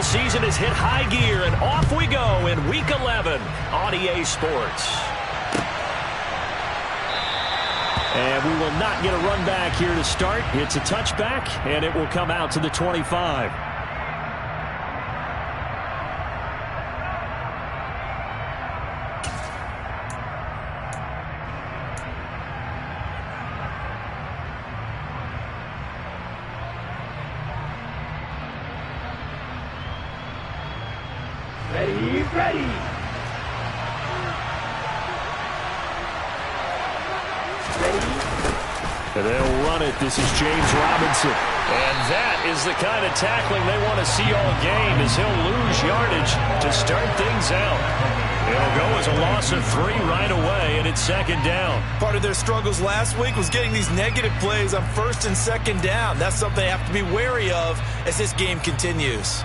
season has hit high gear, and off we go in Week 11 on EA Sports. And we will not get a run back here to start. It's a touchback, and it will come out to the 25. Ready. And they'll run it. This is James Robinson. And that is the kind of tackling they want to see all game, as he'll lose yardage to start things out. It'll go as a loss of 3 right away, and it's second down. Part of their struggles last week was getting these negative plays on first and second down. That's something they have to be wary of as this game continues.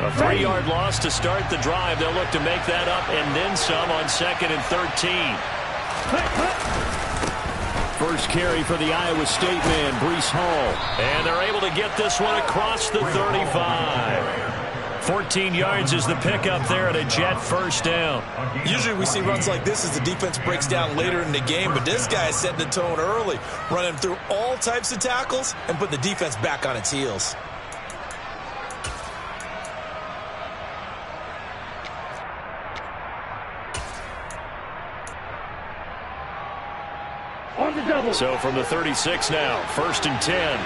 A 3-yard loss to start the drive. They'll look to make that up and then some on 2nd and 13. First carry for the Iowa State man, Breece Hall. And they're able to get this one across the 35. 14 yards is the pickup there at a Jet first down. Usually we see runs like this as the defense breaks down later in the game, but this guy is setting the tone early, running through all types of tackles and putting the defense back on its heels. So from the 36 now, 1st and 10.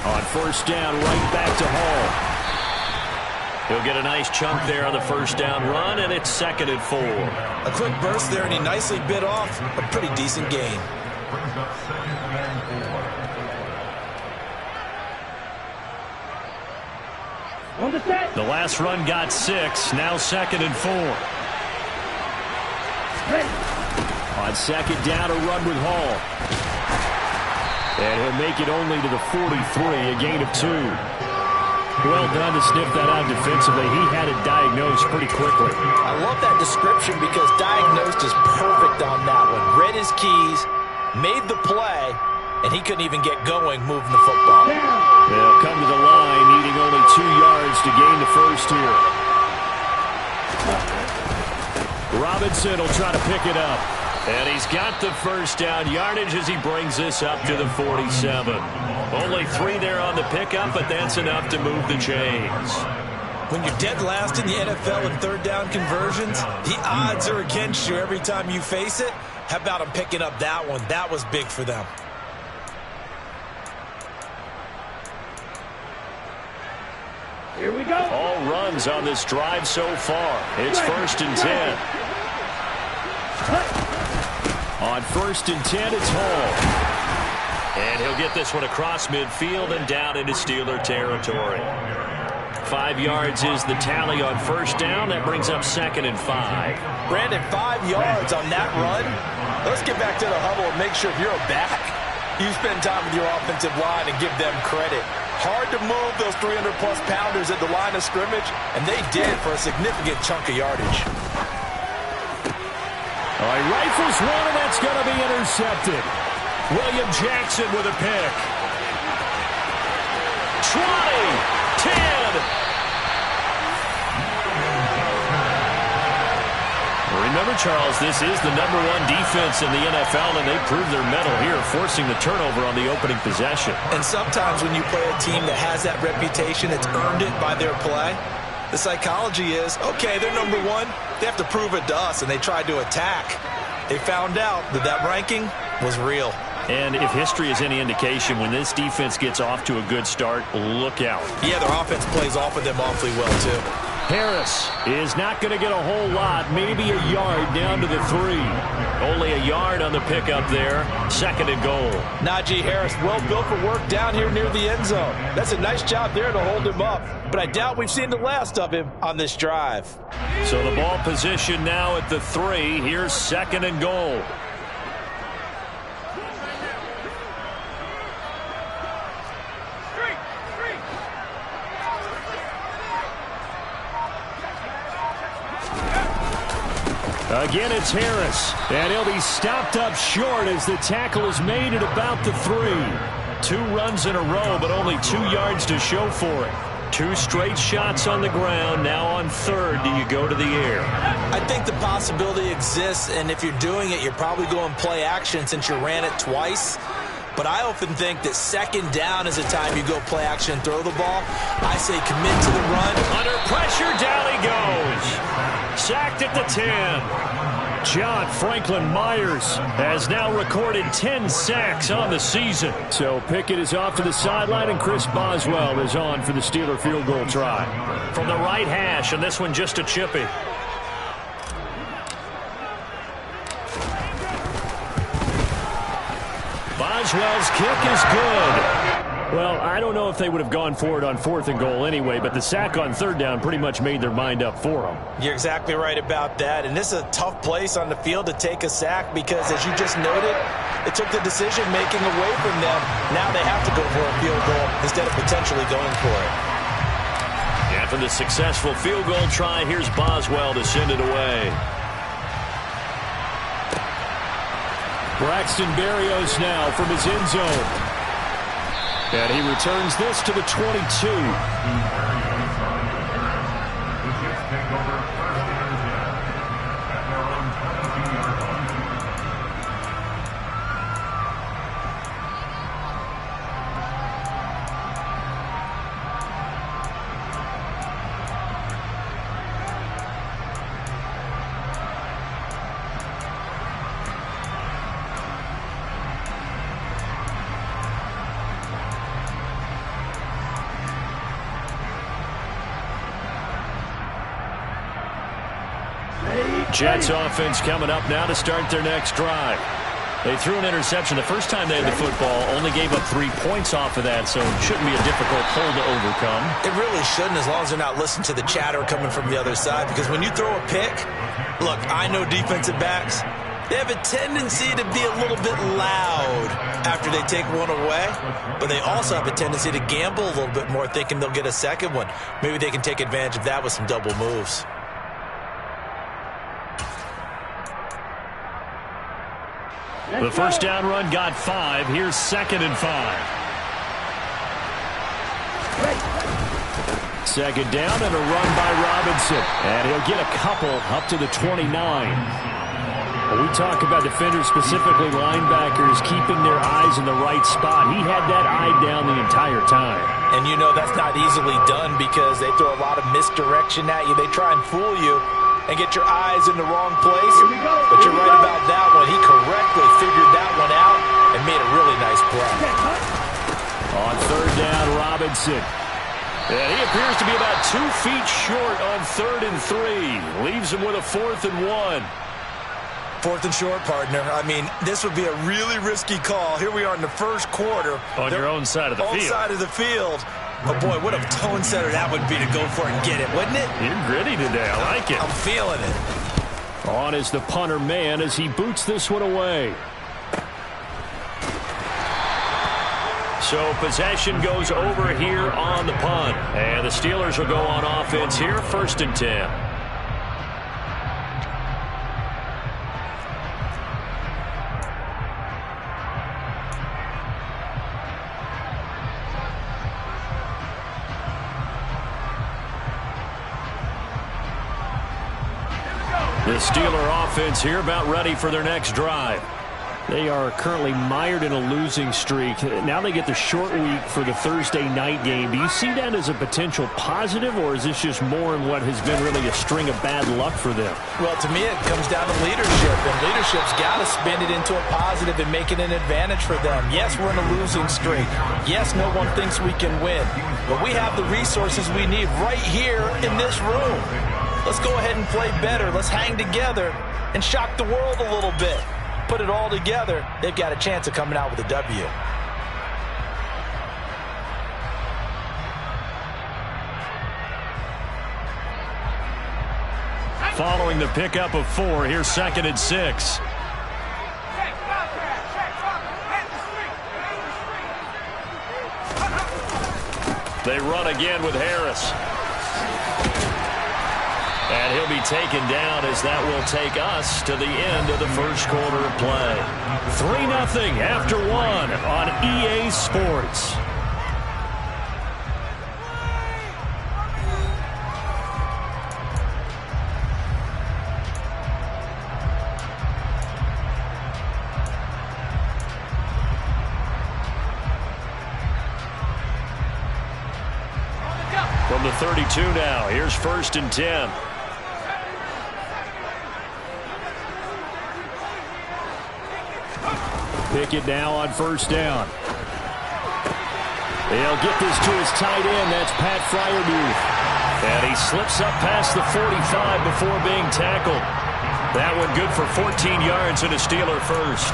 On first down, right back to Hall. He'll get a nice chunk there on the first down run, and it's 2nd and 4. A quick burst there, and he nicely bit off a pretty decent gain. The last run got 6, now 2nd and 4. On second down, a run with Hall. And he'll make it only to the 43, a gain of 2. Well done to sniff that out defensively. He had it diagnosed pretty quickly. I love that description because diagnosed is perfect on that one. Read his keys, made the play, and he couldn't even get going moving the football. They'll come to the line, needing only 2 yards to gain the first here. Robinson will try to pick it up. And he's got the first down yardage as he brings this up to the 47. Only 3 there on the pickup, but that's enough to move the chains. When you're dead last in the NFL in third down conversions, the odds are against you every time you face it. How about him picking up that one? That was big for them. Here we go. All runs on this drive so far. It's 1st and 10. On 1st and 10, it's Hall. And he'll get this one across midfield and down into Steeler territory. 5 yards is the tally on first down. That brings up 2nd and 5. Brandon, 5 yards on that run. Let's get back to the huddle and make sure if you're a back, you spend time with your offensive line and give them credit. Hard to move those 300-plus pounders at the line of scrimmage, and they did for a significant chunk of yardage. All right, rifles one, and that's going to be intercepted. William Jackson with a pick. 20, 10. Remember, Charles, this is the #1 defense in the NFL, and they proved their mettle here, forcing the turnover on the opening possession. And sometimes when you play a team that has that reputation, that's earned it by their play, the psychology is, okay, they're #1. They have to prove it to us, and they tried to attack. They found out that that ranking was real. And if history is any indication, when this defense gets off to a good start, look out. Yeah, their offense plays off of them awfully well, too. Harris is not going to get a whole lot, maybe a yard down to the 3. Only a yard on the pickup there, 2nd and goal. Najee Harris, well built for work down here near the end zone. That's a nice job there to hold him up, but I doubt we've seen the last of him on this drive. So the ball position now at the 3. Here's 2nd and goal. Again, it's Harris, and he'll be stopped up short as the tackle is made at about the 3. 2 runs in a row, but only 2 yards to show for it. 2 straight shots on the ground. Now on 3rd, do you go to the air? I think the possibility exists, and if you're doing it, you're probably going play action since you ran it twice. But I often think that 2nd down is the time you go play action and throw the ball. I say commit to the run. Under pressure, down he goes. Sacked at the 10. John Franklin Myers has now recorded 10 sacks on the season. So Pickett is off to the sideline, and Chris Boswell is on for the Steeler field goal try. From the right hash, and this one just a chippy. Boswell's kick is good. Well, I don't know if they would have gone for it on 4th and goal anyway, but the sack on 3rd down pretty much made their mind up for them. You're exactly right about that, and this is a tough place on the field to take a sack because, as you just noted, it took the decision-making away from them. Now they have to go for a field goal instead of potentially going for it. After the successful field goal try, here's Boswell to send it away. Braxton Berrios now from his end zone. And he returns this to the 22. Jets offense coming up now to start their next drive. They threw an interception the first time they had the football, only gave up 3 points off of that, so it shouldn't be a difficult hole to overcome. It really shouldn't, as long as they're not listening to the chatter coming from the other side, because when you throw a pick, look, I know defensive backs, they have a tendency to be a little bit loud after they take one away, but they also have a tendency to gamble a little bit more, thinking they'll get a second one. Maybe they can take advantage of that with some double moves. The first down run got 5. Here's 2nd and 5. 2nd down and a run by Robinson. And he'll get a couple up to the 29. We talk about defenders, specifically linebackers, keeping their eyes in the right spot. He had that eye down the entire time. And you know that's not easily done because they throw a lot of misdirection at you. They try and fool you and get your eyes in the wrong place. But you're right about that one. He correctly figured that one out and made a really nice play. On 3rd down, Robinson. And he appears to be about 2 feet short on 3rd and 3. Leaves him with a 4th and 1. 4th and short, partner. I mean, this would be a really risky call. Here we are in the first quarter. On your own side of the field. Own side of the field. But, boy, what a tone setter that would be to go for it and get it, wouldn't it? You're gritty today. I like it. I'm feeling it. On is the punter man as he boots this one away. So possession goes over here on the punt. And the Steelers will go on offense here, 1st and 10. The Steeler offense here about ready for their next drive. They are currently mired in a losing streak. Now they get the short week for the Thursday night game. Do you see that as a potential positive, or is this just more in what has been really a string of bad luck for them? Well, to me, it comes down to leadership, and leadership's got to spin it into a positive and make it an advantage for them. Yes, we're in a losing streak. Yes, no one thinks we can win, but we have the resources we need right here in this room. Let's go ahead and play better. Let's hang together and shock the world a little bit. Put it all together, they've got a chance of coming out with a W. Following the pickup of 4, here's 2nd and 6. They run again with Harris. And he'll be taken down as that will take us to the end of the first quarter of play. 3-0 after 1 on EA Sports. From the 32 now, here's 1st and 10. Pickett now on 1st down. They'll get this to his tight end. That's Pat Freiermuth. And he slips up past the 45 before being tackled. That one good for 14 yards and a Steeler first.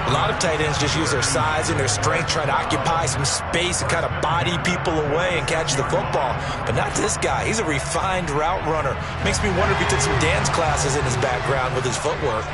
A lot of tight ends just use their size and their strength, try to occupy some space and kind of body people away and catch the football. But not this guy. He's a refined route runner. Makes me wonder if he took some dance classes in his background with his footwork.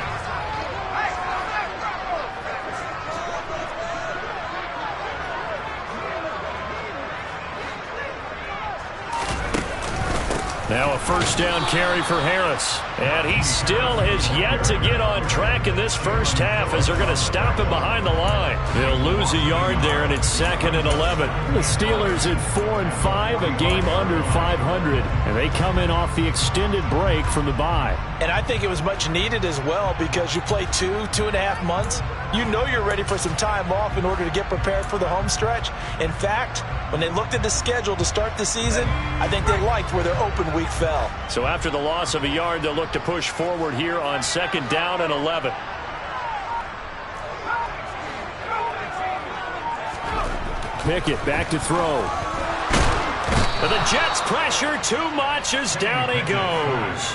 Now a 1st down carry for Harris. And he still has yet to get on track in this first half as they're going to stop him behind the line. They'll lose a yard there, and it's 2nd and 11. The Steelers at 4-5, a game under 500. And they come in off the extended break from the bye. And I think it was much needed as well because you play 2.5 months. You know you're ready for some time off in order to get prepared for the home stretch. In fact, when they looked at the schedule to start the season, I think they liked where their open week fell. So after the loss of a yard, they'll look to push forward here on 2nd down and 11. Pickett back to throw. But the Jets pressure too much as down he goes.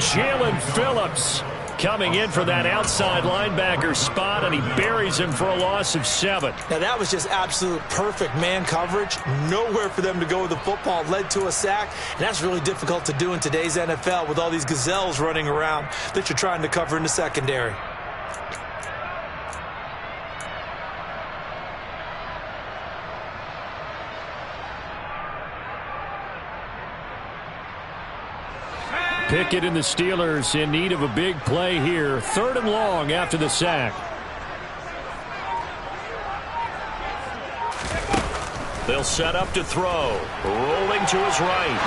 Jalen Phillips coming in for that outside linebacker spot, and he buries him for a loss of 7. Now, that was just absolute perfect man coverage. Nowhere for them to go with the football. Led to a sack, and that's really difficult to do in today's NFL with all these gazelles running around that you're trying to cover in the secondary. Pickett and the Steelers in need of a big play here. 3rd and long after the sack. They'll set up to throw. Rolling to his right.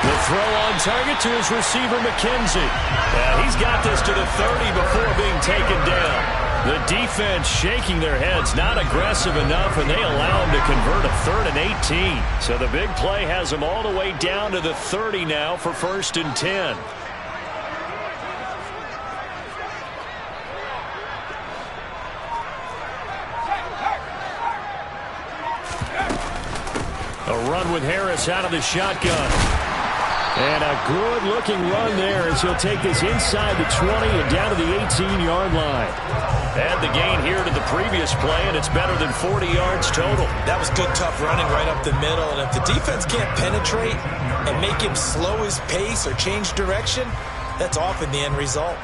The throw on target to his receiver, McKenzie. And he's got this to the 30 before being taken down. The defense shaking their heads, not aggressive enough, and they allow him to convert a 3rd and 18. So the big play has them all the way down to the 30 now for 1st and 10. A run with Harris out of the shotgun. And a good-looking run there as he'll take this inside the 20 and down to the 18-yard line. Add the gain here to the previous play, and it's better than 40 yards total. That was good, tough running right up the middle. And if the defense can't penetrate and make him slow his pace or change direction, that's often the end result.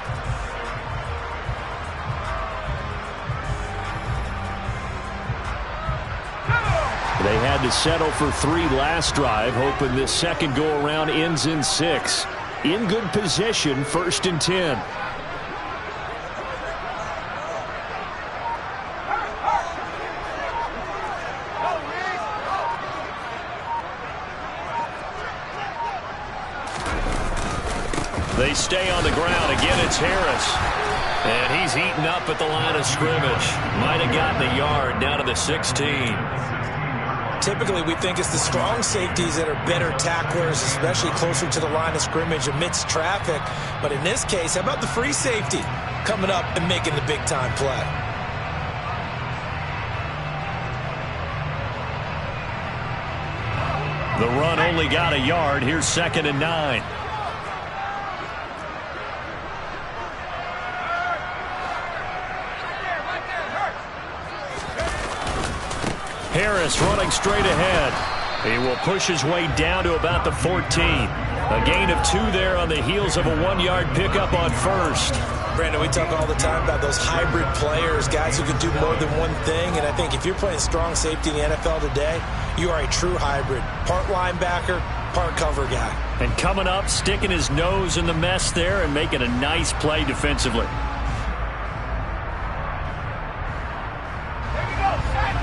They had to settle for 3 last drive, hoping this second go-around ends in 6. In good position, 1st and 10. They stay on the ground. Again, it's Harris. And he's eaten up at the line of scrimmage. Might have gotten a yard down to the 16. Typically, we think it's the strong safeties that are better tacklers, especially closer to the line of scrimmage amidst traffic. But in this case, how about the free safety coming up and making the big-time play? The run only got a yard. Here's 2nd and 9. Harris running straight ahead. He will push his way down to about the 14. A gain of 2 there on the heels of a 1-yard pickup on 1st. Brandon, we talk all the time about those hybrid players, guys who can do more than one thing. And I think if you're playing strong safety in the NFL today, you are a true hybrid. Part linebacker, part cover guy. And coming up, sticking his nose in the mess there and making a nice play defensively.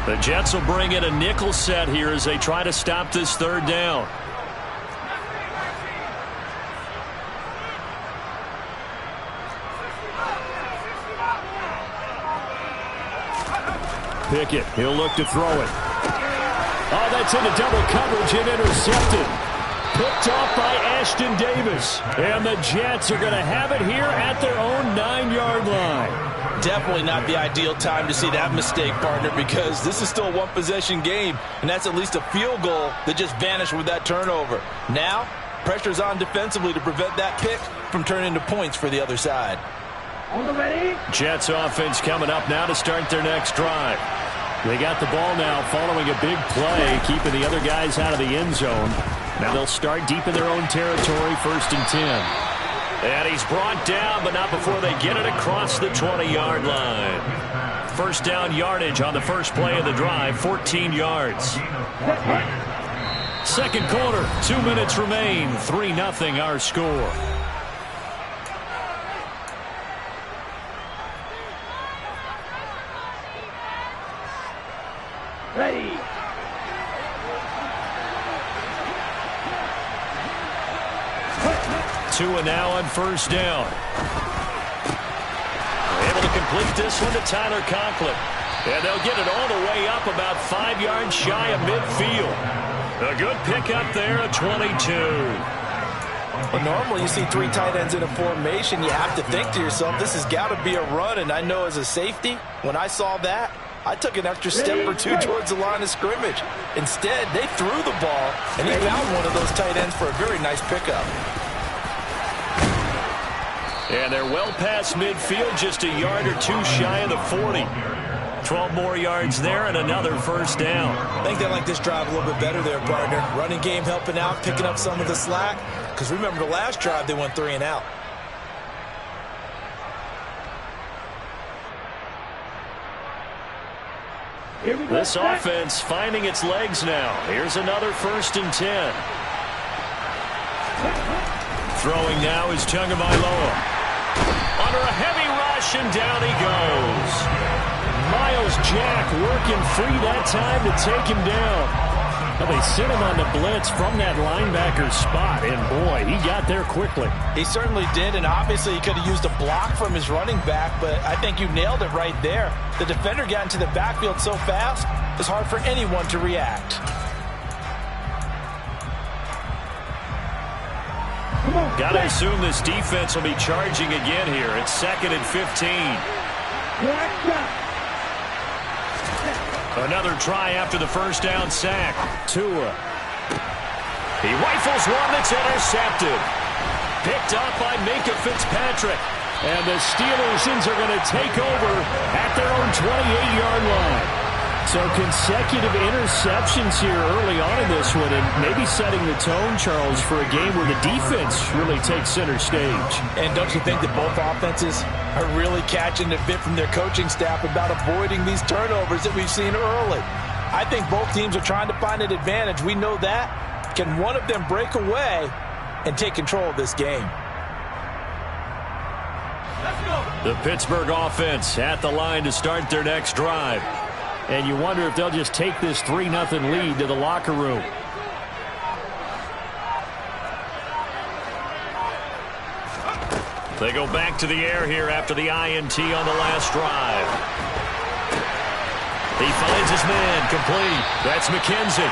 The Jets will bring in a nickel set here as they try to stop this third down. Pickett, he'll look to throw it. Oh, that's into double coverage and intercepted. Picked off by Ashton Davis. And the Jets are going to have it here at their own 9-yard line. Definitely not the ideal time to see that mistake, partner, because this is still a one-possession game, and that's at least a field goal that just vanished with that turnover. Now, pressure's on defensively to prevent that pick from turning into points for the other side. On the ready. Jets offense coming up now to start their next drive. They got the ball now following a big play, keeping the other guys out of the end zone. Now they'll start deep in their own territory, 1st and 10. And he's brought down, but not before they get it across the 20-yard line. First down yardage on the first play of the drive, 14 yards. Second quarter, 2 minutes remain, 3-0 our score. Ready. Tua now on first down. Able to complete this one to Tyler Conklin. And they'll get it all the way up about 5 yards shy of midfield. A good pickup there at 22. But normally you see 3 tight ends in a formation, you have to think to yourself, this has got to be a run. And I know as a safety, when I saw that, I took an extra step or two towards the line of scrimmage. Instead, they threw the ball, and he found one of those tight ends for a very nice pickup. And they're well past midfield, just a yard or two shy of the 40. 12 more yards there and another first down. I think they like this drive a little bit better there, partner. Running game helping out, picking up some of the slack. Because remember the last drive, they went 3 and out. This offense finding its legs now. Here's another 1st and 10. Throwing now is Tagovailoa. Under a heavy rush, and down he goes. Miles Jack working free that time to take him down. Well, they sent him on the blitz from that linebacker spot, and boy, he got there quickly. He certainly did, and obviously he could have used a block from his running back, but I think you nailed it right there. The defender got into the backfield so fast, it's hard for anyone to react. Got to assume this defense will be charging again here. It's 2nd and 15. Another try after the first down sack. Tua. He rifles one that's intercepted. Picked up by Minka Fitzpatrick. And the Steelers are going to take over at their own 28-yard line. So consecutive interceptions here early on in this one, and maybe setting the tone, Charles, for a game where the defense really takes center stage. And don't you think that both offenses are really catching a bit from their coaching staff about avoiding these turnovers that we've seen early? I think both teams are trying to find an advantage. We know that. Can one of them break away and take control of this game? Let's go. The Pittsburgh offense at the line to start their next drive. And you wonder if they'll just take this 3-0 lead to the locker room. They go back to the air here after the INT on the last drive. He finds his man complete. That's McKenzie.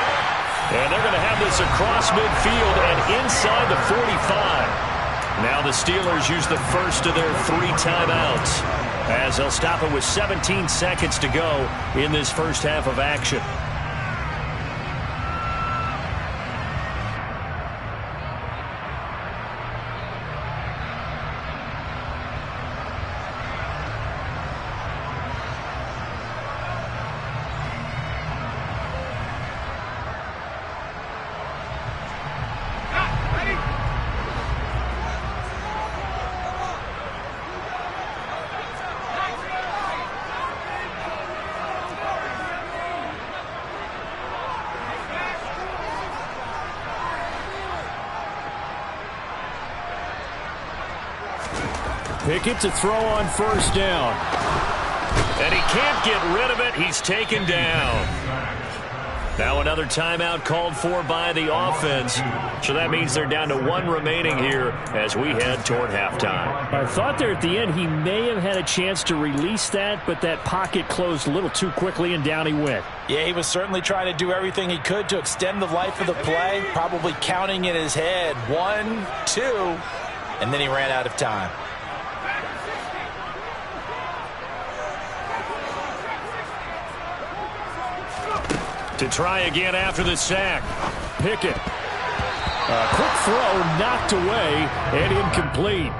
And they're going to have this across midfield and inside the 45. Now the Steelers use the first of their 3 timeouts, as they'll stop it with 17 seconds to go in this first half of action. Pickett to throw on first down. And he can't get rid of it. He's taken down. Now another timeout called for by the offense. So that means they're down to 1 remaining here as we head toward halftime. I thought there at the end he may have had a chance to release that, but that pocket closed a little too quickly and down he went. Yeah, he was certainly trying to do everything he could to extend the life of the play, probably counting in his head 1, 2, and then he ran out of time. To try again after the sack. Pickett. A quick throw knocked away and incomplete.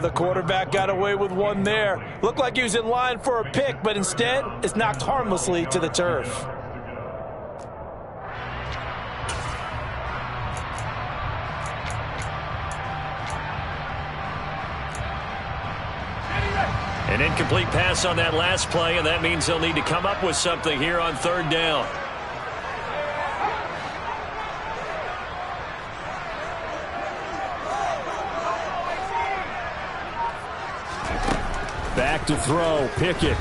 The quarterback got away with one there. Looked like he was in line for a pick, but instead it's knocked harmlessly to the turf. An incomplete pass on that last play, and that means they'll need to come up with something here on third down. Back to throw, Pickett.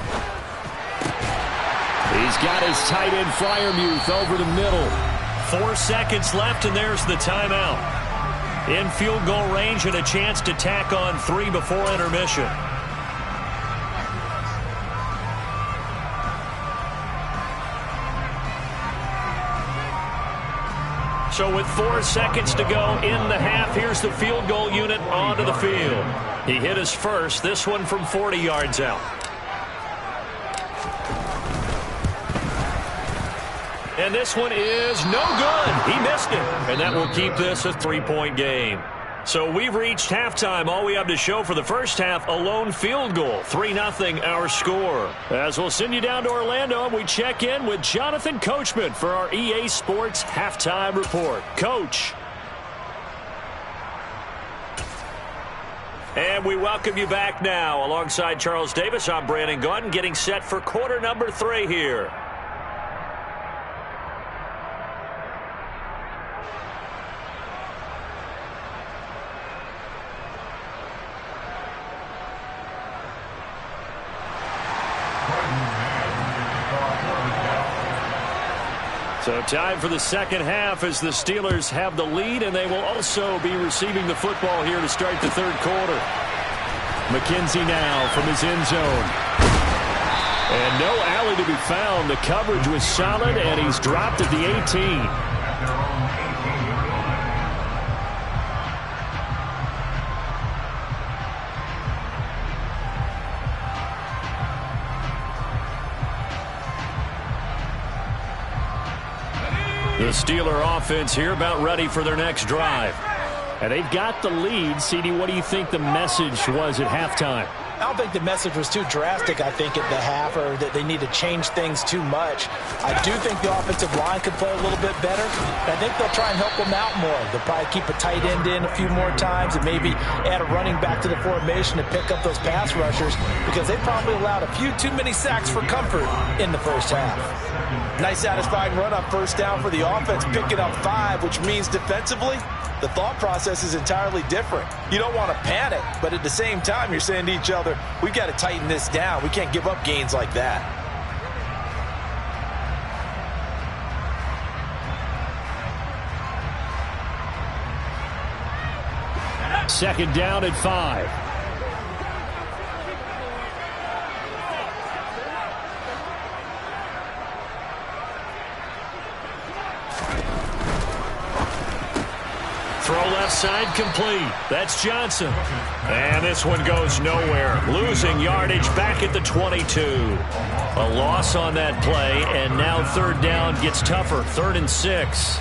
He's got his tight end Freiermuth over the middle. 4 seconds left, and there's the timeout. In field goal range and a chance to tack on 3 before intermission. So with 4 seconds to go in the half, here's the field goal unit onto the field. He hit his first, this one from 40 yards out. And this one is no good. He missed it. And that will keep this a 3-point game. So we've reached halftime. All we have to show for the first half, a lone field goal. 3-0 our score. As we'll send you down to Orlando, and we check in with Jonathan Coachman for our EA Sports Halftime Report. Coach. And we welcome you back now. Alongside Charles Davis, I'm Brandon Gaudin, getting set for quarter number 3 here. So time for the second half as the Steelers have the lead, and they will also be receiving the football here to start the third quarter. McKenzie now from his end zone. And no alley to be found. The coverage was solid, and he's dropped at the 18. The Steeler offense here about ready for their next drive. And they've got the lead. CD, what do you think the message was at halftime? I don't think the message was too drastic, I think, at the half, or that they need to change things too much. I do think the offensive line could play a little bit better. I think they'll try and help them out more. They'll probably keep a tight end in a few more times and maybe add a running back to the formation to pick up those pass rushers, because they probably allowed a few too many sacks for comfort in the first half. Nice satisfying run on first down for the offense, picking up 5, which means defensively, the thought process is entirely different. You don't want to panic, but at the same time, you're saying to each other, we've got to tighten this down. We can't give up gains like that. Second down at 5. Throw left side complete. That's Johnson. And this one goes nowhere. Losing yardage back at the 22. A loss on that play, and now third down gets tougher. 3rd and 6.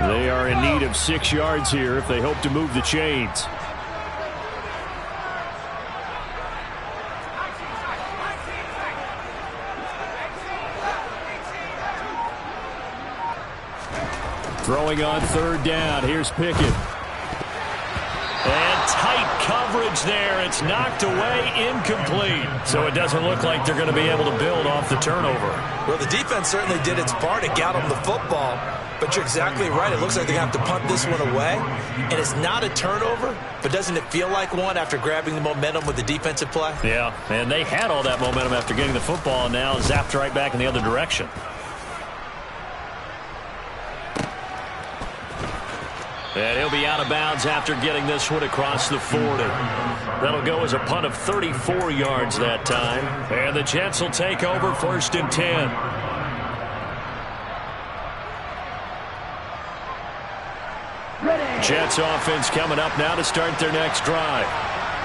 They are in need of 6 yards here if they hope to move the chains. Throwing on third down. Here's Pickett. And tight coverage yardage there. It's knocked away, incomplete. So it doesn't look like they're going to be able to build off the turnover. Well, the defense certainly did its part to get them the football. But you're exactly right. It looks like they're going to have to punt this one away. And it's not a turnover, but doesn't it feel like one after grabbing the momentum with the defensive play? Yeah, and they had all that momentum after getting the football, and now zapped right back in the other direction. And he'll be out of bounds after getting this one across the 40. That'll go as a punt of 34 yards that time. And the Jets will take over 1st and 10. Jets offense coming up now to start their next drive.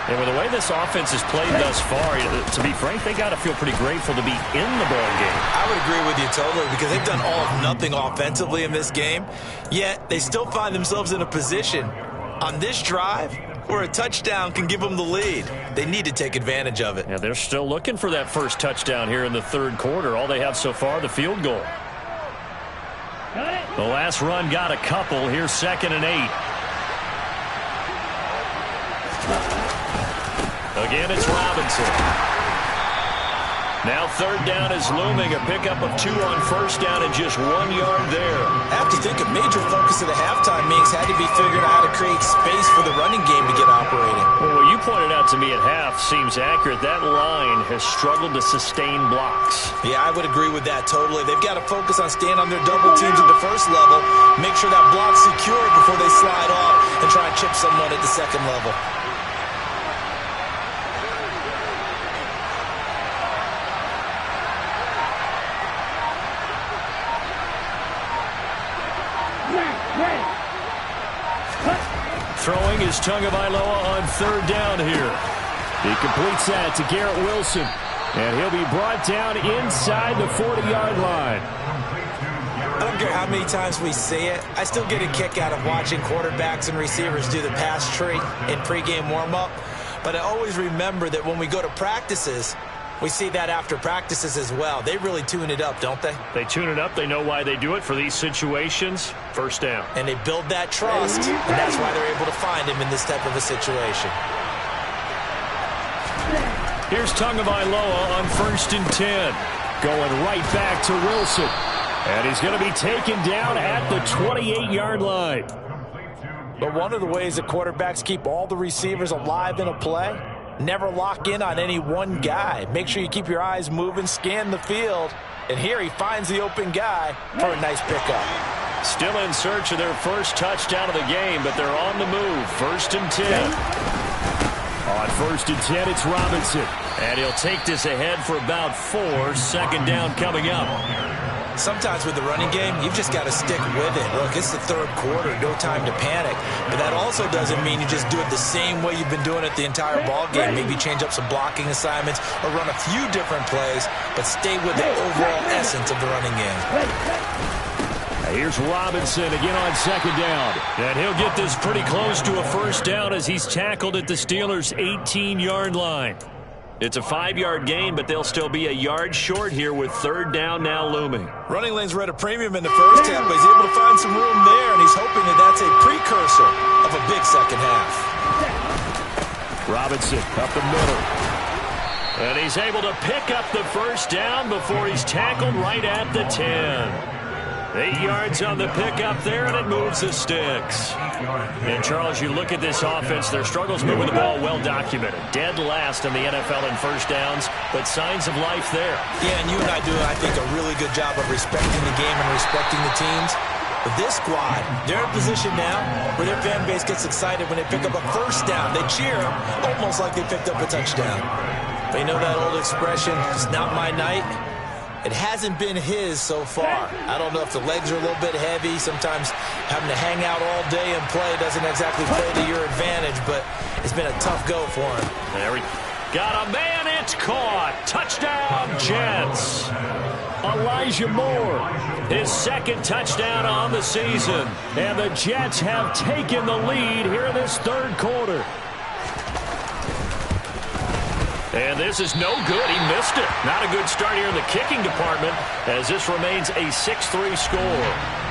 And with the way this offense has played thus far, to be frank, they got to feel pretty grateful to be in the ball game. I would agree with you totally because they've done all of nothing offensively in this game, yet they still find themselves in a position on this drive where a touchdown can give them the lead. They need to take advantage of it. Yeah, they're still looking for that first touchdown here in the 3rd quarter. All they have so far, the field goal. The last run got a couple. Here's 2nd and 8. Again, it's Robinson. Now 3rd down is looming. A pickup of 2 on 1st down and just 1 yard there. I have to think a major focus of the halftime meetings had to be figuring out how to create space for the running game to get operating. Well, what you pointed out to me at half seems accurate. That line has struggled to sustain blocks. Yeah, I would agree with that totally. They've got to focus on staying on their double teams at the 1st level, make sure that block's secure before they slide off and try and chip someone at the 2nd level. Throwing is Tagovailoa on 3rd down here. He completes that to Garrett Wilson. And he'll be brought down inside the 40-yard line. I don't care how many times we see it. I still get a kick out of watching quarterbacks and receivers do the pass tree in pregame warm-up. But I always remember that when we go to practices, we see that after practices as well. They really tune it up, don't they? They tune it up. They know why they do it for these situations. 1st down. And they build that trust, and that's why they're able to find him in this type of a situation. Here's Tagovailoa on 1st and 10. Going right back to Wilson. And he's going to be taken down at the 28-yard line. But one of the ways that quarterbacks keep all the receivers alive in a play, never lock in on any one guy. Make sure you keep your eyes moving, scan the field. And here he finds the open guy for a nice pickup. Still in search of their first touchdown of the game, but they're on the move. 1st and 10. On 1st and 10, it's Robinson. And he'll take this ahead for about 4. 2nd down coming up. Sometimes with the running game, you've just got to stick with it. Look, it's the 3rd quarter, no time to panic. But that also doesn't mean you just do it the same way you've been doing it the entire ball game. Maybe change up some blocking assignments or run a few different plays, but stay with the overall essence of the running game. Here's Robinson again on 2nd down. And he'll get this pretty close to a 1st down as he's tackled at the Steelers' 18-yard line. It's a 5-yard gain, but they'll still be a yard short here with 3rd down now looming. Running lanes were at a premium in the 1st half, but he's able to find some room there, and he's hoping that that's a precursor of a big 2nd half. Robinson up the middle. And he's able to pick up the 1st down before he's tackled right at the 10. 8 yards on the pickup there, and it moves the sticks. And, Charles, you look at this offense, their struggles moving the ball well documented. Dead last in the NFL in 1st downs, but signs of life there. Yeah, and you and I do, I think, a really good job of respecting the game and respecting the teams. But this squad, they're in a position now where their fan base gets excited when they pick up a 1st down. They cheer them almost like they picked up a touchdown. But you know that old expression, it's not my night? It hasn't been his so far. I don't know if the legs are a little bit heavy. Sometimes having to hang out all day and play doesn't exactly play to your advantage, but it's been a tough go for him. There we got a man. It's caught. Touchdown, Jets. Elijah Moore, his 2nd touchdown on the season. And the Jets have taken the lead here in this 3rd quarter. And this is no good. He missed it. Not a good start here in the kicking department as this remains a 6-3 score.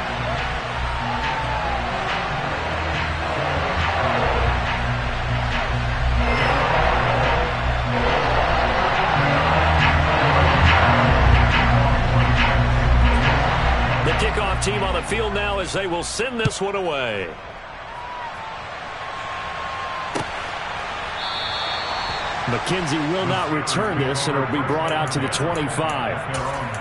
the field now as they will send this one away. McKenzie will not return this, and it'll be brought out to the 25.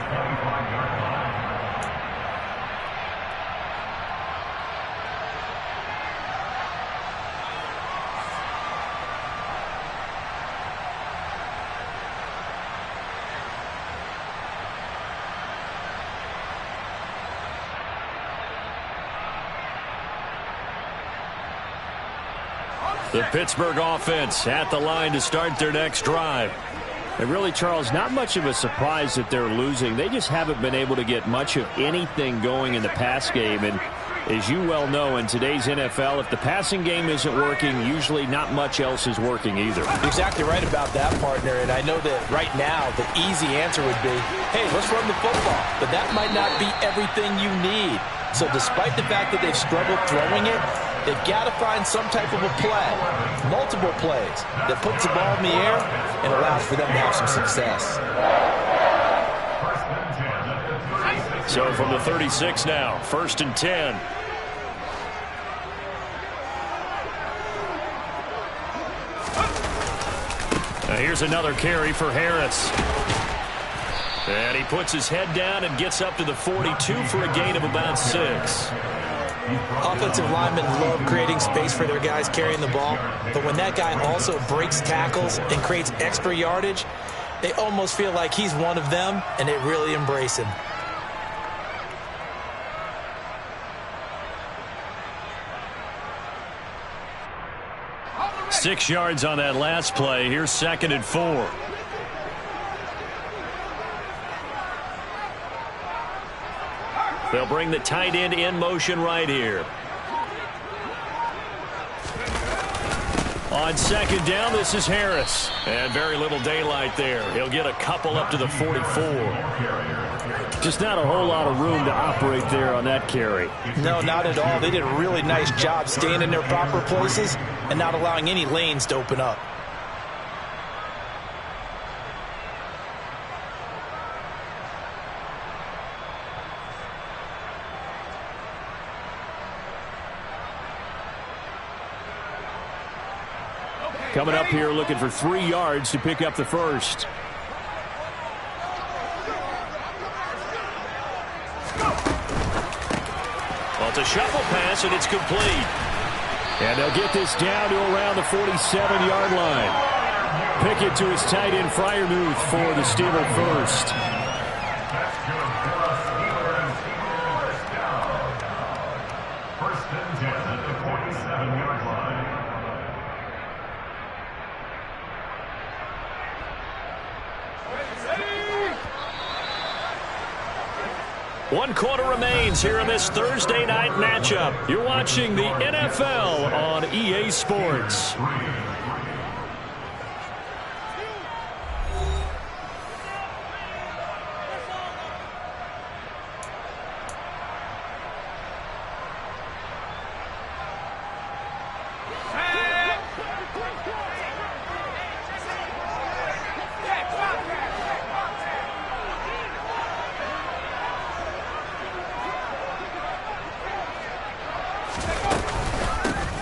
The Pittsburgh offense at the line to start their next drive. And really, Charles, not much of a surprise that they're losing. They just haven't been able to get much of anything going in the pass game. And as you well know, in today's NFL, if the passing game isn't working, usually not much else is working either. You're exactly right about that, partner. And I know that right now the easy answer would be, hey, let's run the football. But that might not be everything you need. So despite the fact that they've struggled throwing it, they've got to find some type of a play, multiple plays, that puts the ball in the air and allows for them to have some success. So from the 36 now, 1st and 10. Now here's another carry for Harris. And he puts his head down and gets up to the 42 for a gain of about 6. Offensive linemen love creating space for their guys carrying the ball, but when that guy also breaks tackles and creates extra yardage, they almost feel like he's one of them, and they really embrace him. Six yards on that last play. Here's 2nd and 4. They'll bring the tight end in motion right here. On 2nd down, this is Harris. And very little daylight there. He'll get a couple up to the 44. Just not a whole lot of room to operate there on that carry. No, not at all. They did a really nice job staying in their proper places and not allowing any lanes to open up. Coming up here looking for 3 yards to pick up the first. Well, it's a shuffle pass, and it's complete. And they'll get this down to around the 47-yard line. Pickett to his tight end, Freiermuth, for the Steeler first. One quarter remains here in this Thursday night matchup. You're watching the NFL on EA Sports.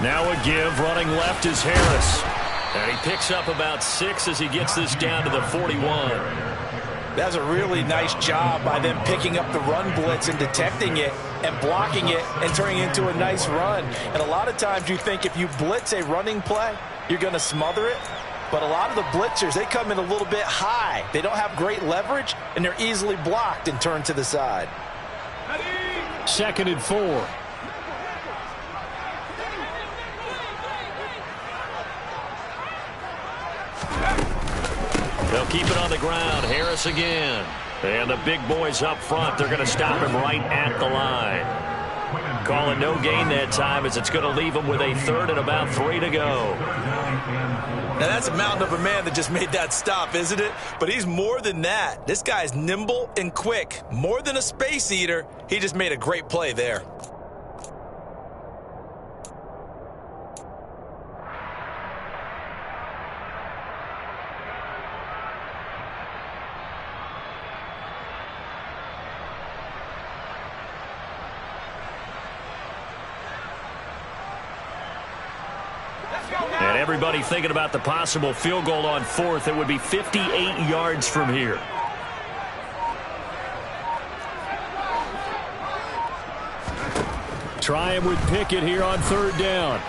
Now a give, running left is Harris. And he picks up about 6 as he gets this down to the 41. That's a really nice job by them picking up the run blitz and detecting it and blocking it and turning it into a nice run. And a lot of times you think if you blitz a running play, you're going to smother it. But a lot of the blitzers, they come in a little bit high. They don't have great leverage, and they're easily blocked and turned to the side. 2nd and 4. They'll keep it on the ground. Harris again. And the big boys up front, they're going to stop him right at the line. Call it no gain that time as it's going to leave him with a 3rd and about 3 to go. Now that's a mountain of a man that just made that stop, isn't it? But he's more than that. This guy's nimble and quick. More than a space eater. He just made a great play there. everybody thinking about the possible field goal on fourth. It would be 58 yards from here. Trying with Pickett here on third down.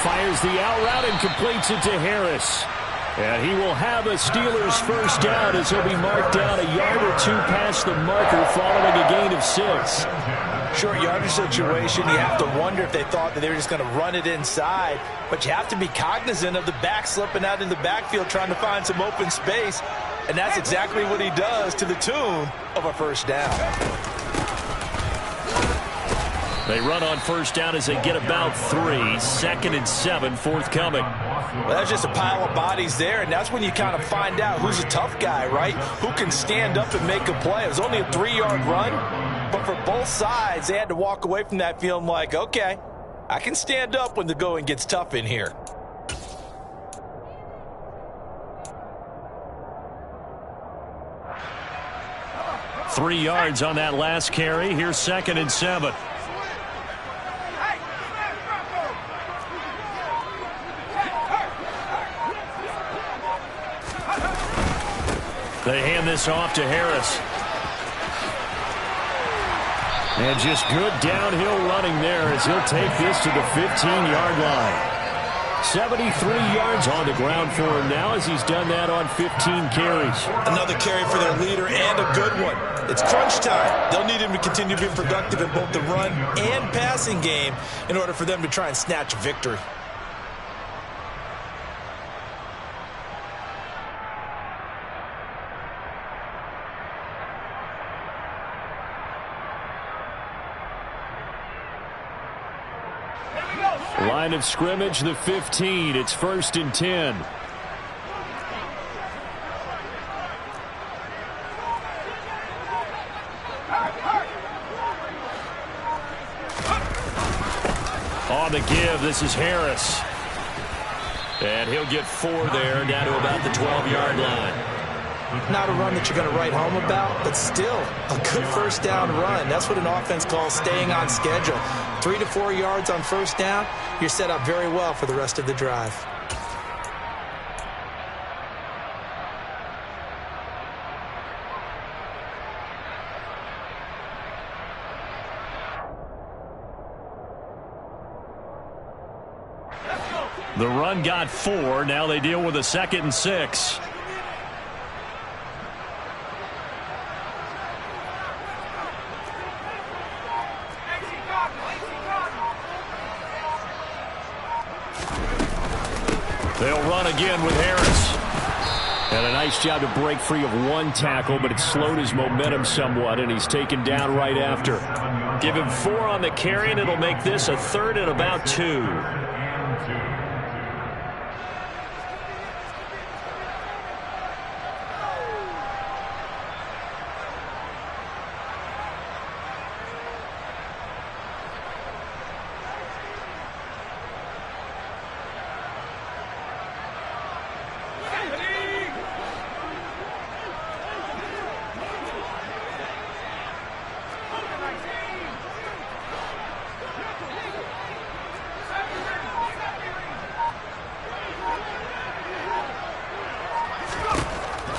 Fires the out route and completes it to Harris. And he will have a Steelers first down as he'll be marked down a yard or two past the marker following a gain of 6. Short yardage situation, you have to wonder if they thought that they were just going to run it inside. But you have to be cognizant of the back slipping out in the backfield trying to find some open space. And that's exactly what he does to the tune of a first down. They run on first down as they get about 3. 2nd and 7 forthcoming. Well, that's just a pile of bodies there, and that's when you kind of find out who's a tough guy, right? Who can stand up and make a play. It was only a 3-yard run, but for both sides, they had to walk away from that feeling like, okay, I can stand up when the going gets tough in here. Three yards on that last carry. Here's 2nd and 7. They hand this off to Harris. And just good downhill running there as he'll take this to the 15-yard line. 73 yards on the ground for him now as he's done that on 15 carries. Another carry for their leader and a good one. It's crunch time. They'll need him to continue to be productive in both the run and passing game in order for them to try and snatch a victory. Line of scrimmage, the 15. It's 1st and 10. On the give, this is Harris. And he'll get 4 there, down to about the 12-yard line. Not a run that you're going to write home about, but still a good first down run. That's what an offense calls staying on schedule. 3 to 4 yards on first down, you're set up very well for the rest of the drive. The run got 4. Now they deal with a 2nd and 6. They'll run again with Harris. And a nice job to break free of one tackle, but it slowed his momentum somewhat, and he's taken down right after. Give him 4 on the carry, and it'll make this a 3rd and about 2.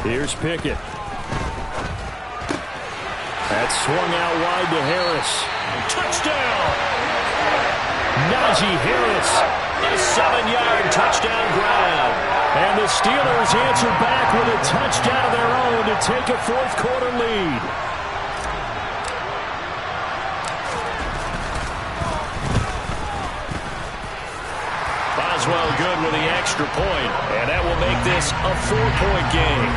Here's Pickett. That's swung out wide to Harris. Touchdown! Najee Harris. A 7-yard touchdown grab. And the Steelers answer back with a touchdown of their own to take a fourth-quarter lead. Boswell good with the extra point, and that will make this a 4-point game.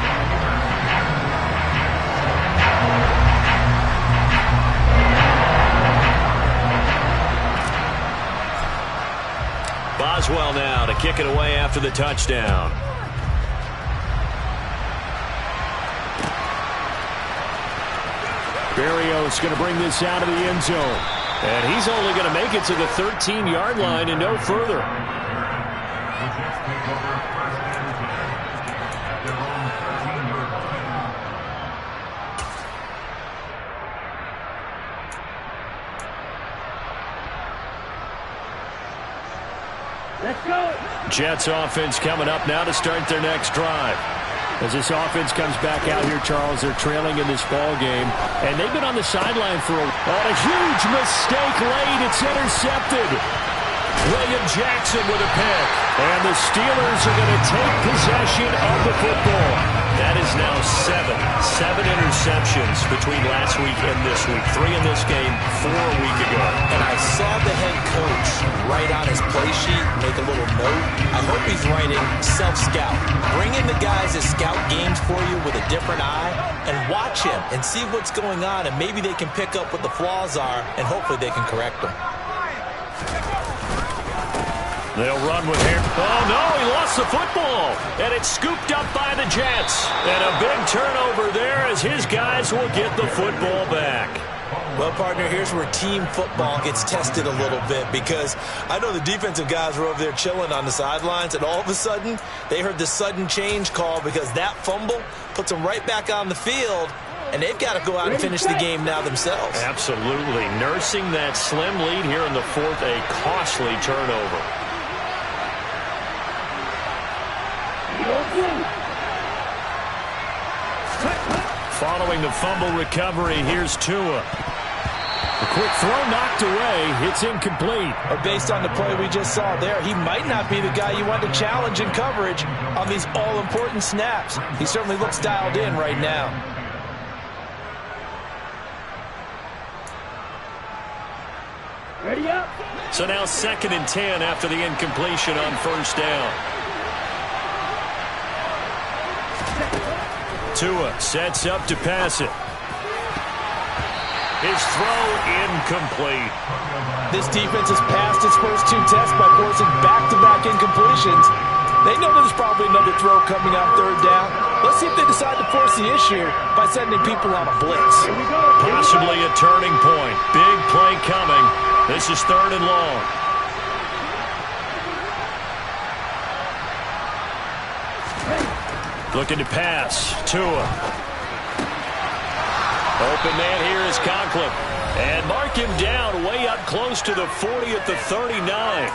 Boswell now to kick it away after the touchdown. Berrios going to bring this out of the end zone. And he's only going to make it to the 13-yard line and no further. Let's go. Jets offense coming up now to start their next drive. As this offense comes back out here, Charles, they're trailing in this ball game, and they've been on the sideline for a huge mistake late. It's intercepted. William Jackson with a pick. And the Steelers are going to take possession of the football. That is now seven interceptions between last week and this week. 3 in this game, 4 a week ago. And I saw the head coach write on his play sheet, make a little note. I hope he's writing self-scout. Bring in the guys that scout games for you with a different eye and watch him and see what's going on, and maybe they can pick up what the flaws are, and hopefully they can correct them. They'll run with him. Oh, no, he lost the football. And it's scooped up by the Jets. And a big turnover there as his guys will get the football back. Well, partner, here's where team football gets tested a little bit, because I know the defensive guys were over there chilling on the sidelines, and all of a sudden they heard the sudden change call because that fumble puts them right back on the field, and they've got to go out and finish the game now themselves. Absolutely. Nursing that slim lead here in the fourth, a costly turnover. Following the fumble recovery, here's Tua. A quick throw knocked away. It's incomplete. Based on the play we just saw there, he might not be the guy you want to challenge in coverage on these all-important snaps. He certainly looks dialed in right now. Ready up. So now 2nd and 10 after the incompletion on first down. Tua sets up to pass it. His throw incomplete. This defense has passed its first 2 tests by forcing back-to-back incompletions. They know there's probably another throw coming on 3rd down. Let's see if they decide to force the issue by sending people on a blitz. Possibly a turning point. Big play coming. This is 3rd and long. Looking to pass. Tua. Open man here is Conklin. And mark him down way up close to the 40 at the 39.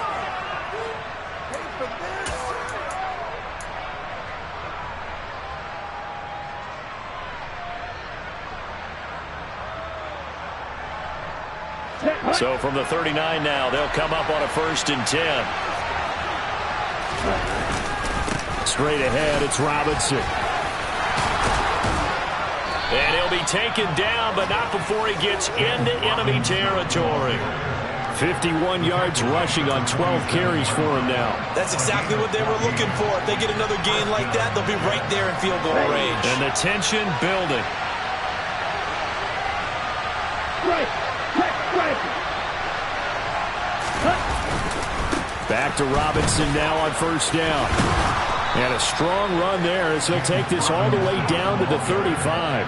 So from the 39 now, they'll come up on a 1st and 10. Straight ahead, it's Robinson. And he'll be taken down, but not before he gets into enemy territory. 51 yards rushing on 12 carries for him now. That's exactly what they were looking for. If they get another gain like that, they'll be right there in field goal range. And the tension building. Back to Robinson now on 1st down. And a strong run there as he'll take this all the way down to the 35.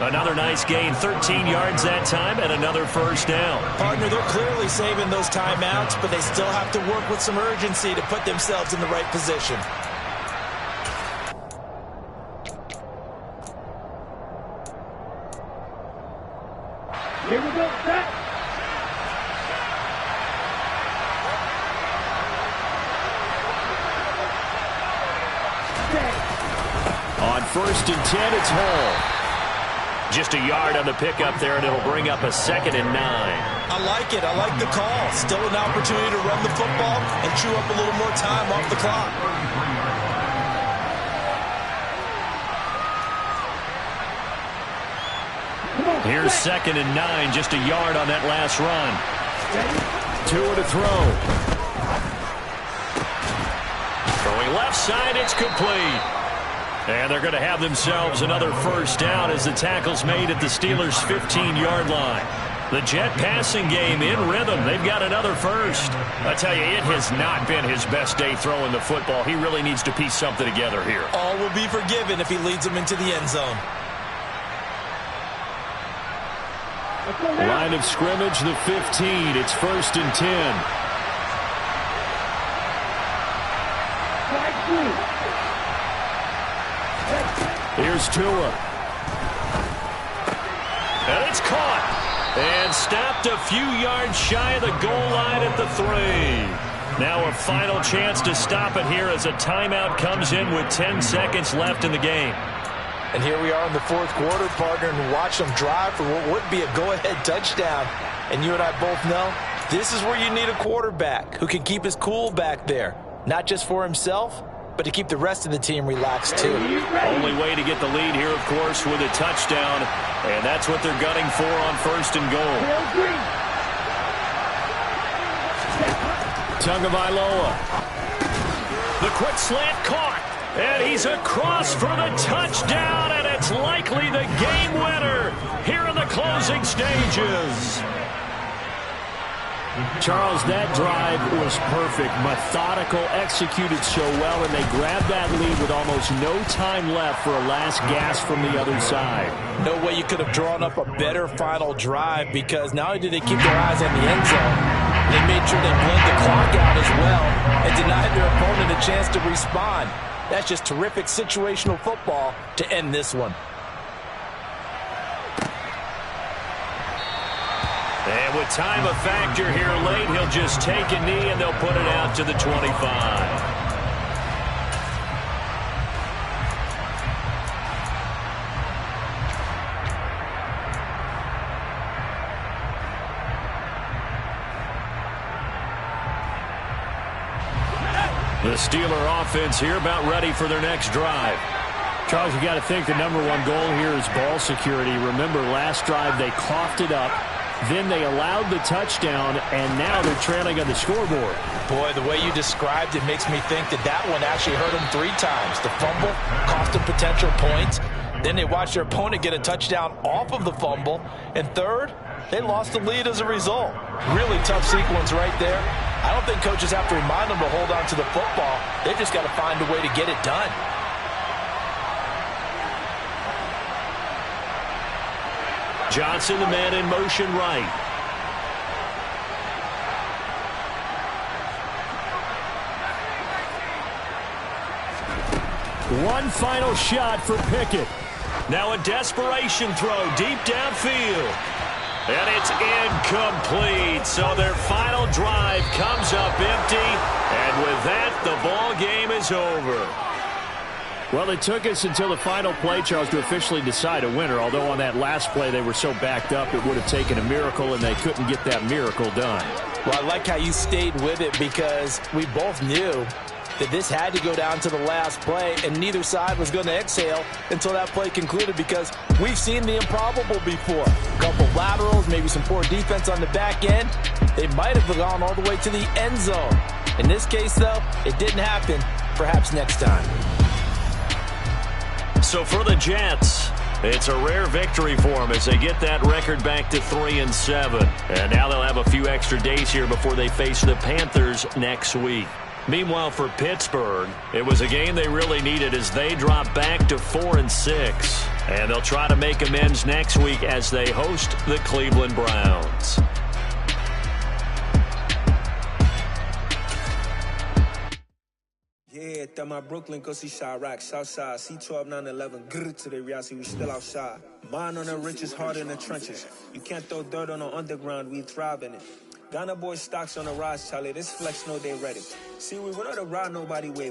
Another nice gain, 13 yards that time, and another 1st down. Partner, they're clearly saving those timeouts, but they still have to work with some urgency to put themselves in the right position. Here we go, set. On 1st and 10, it's Hall. Just a yard on the pickup there, and it'll bring up a 2nd and 9. I like it. I like the call. Still an opportunity to run the football and chew up a little more time off the clock. Here's 2nd and 9, just a yard on that last run. Tua to throw. Throwing left side, it's complete. And they're going to have themselves another 1st down as the tackle's made at the Steelers' 15-yard line. The Jet passing game in rhythm. They've got another 1st. I tell you, it has not been his best day throwing the football. He really needs to piece something together here. All will be forgiven if he leads them into the end zone. Line of scrimmage, the 15. It's 1st and 10. Here's Tua. And it's caught. And stopped a few yards shy of the goal line at the 3. Now a final chance to stop it here as a timeout comes in with 10 seconds left in the game. And here we are in the fourth quarter, partner, and watch them drive for what would be a go-ahead touchdown. And you and I both know this is where you need a quarterback who can keep his cool back there, not just for himself, but to keep the rest of the team relaxed too. Only way to get the lead here, of course, with a touchdown, and that's what they're gunning for on first and goal. Tagovailoa. The quick slant caught. And he's across for the touchdown, and it's likely the game winner here in the closing stages. Charles, that drive was perfect. Methodical, executed so well, and they grabbed that lead with almost no time left for a last gasp from the other side. No way you could have drawn up a better final drive, because not only did they keep their eyes on the end zone, they made sure they bled the clock out as well and denied their opponent a chance to respond. That's just terrific situational football to end this one. And with time a factor here late, he'll just take a knee and they'll put it out to the 25. The Steeler offense here about ready for their next drive. Charles, you got to think the #1 goal here is ball security. Remember, last drive they coughed it up, then they allowed the touchdown, and now they're trailing on the scoreboard. Boy, the way you described it makes me think that one actually hurt them 3 times. The fumble cost them potential points. Then they watched their opponent get a touchdown off of the fumble. And third, they lost the lead as a result. Really tough sequence right there. I don't think coaches have to remind them to hold on to the football. They've just got to find a way to get it done. Johnson, the man in motion right. One final shot for Pickett. Now a desperation throw deep downfield. And it's incomplete. So their final drive comes up empty. And with that, the ball game is over. Well, it took us until the final play, Charles, to officially decide a winner. Although on that last play they were so backed up, it would have taken a miracle, and they couldn't get that miracle done. Well, I like how you stayed with it, because we both knew that this had to go down to the last play, and neither side was going to exhale until that play concluded, because we've seen the improbable before. A couple laterals, maybe some poor defense on the back end. They might have gone all the way to the end zone. In this case, though, it didn't happen. Perhaps next time. So for the Jets, it's a rare victory for them as they get that record back to 3-7. And now they'll have a few extra days here before they face the Panthers next week. Meanwhile, for Pittsburgh, it was a game they really needed as they drop back to 4-6. And they'll try to make amends next week as they host the Cleveland Browns. Yeah, that my Brooklyn, go see Chirac, Southside, C12, 911, grrr to the reality, we still outside. Mine on the riches, hard in the trenches. You can't throw dirt on the underground, we thrive in it. Ghana boy stocks on the rise, Charlie, this flex know they ready. See, we went on to ride nobody way.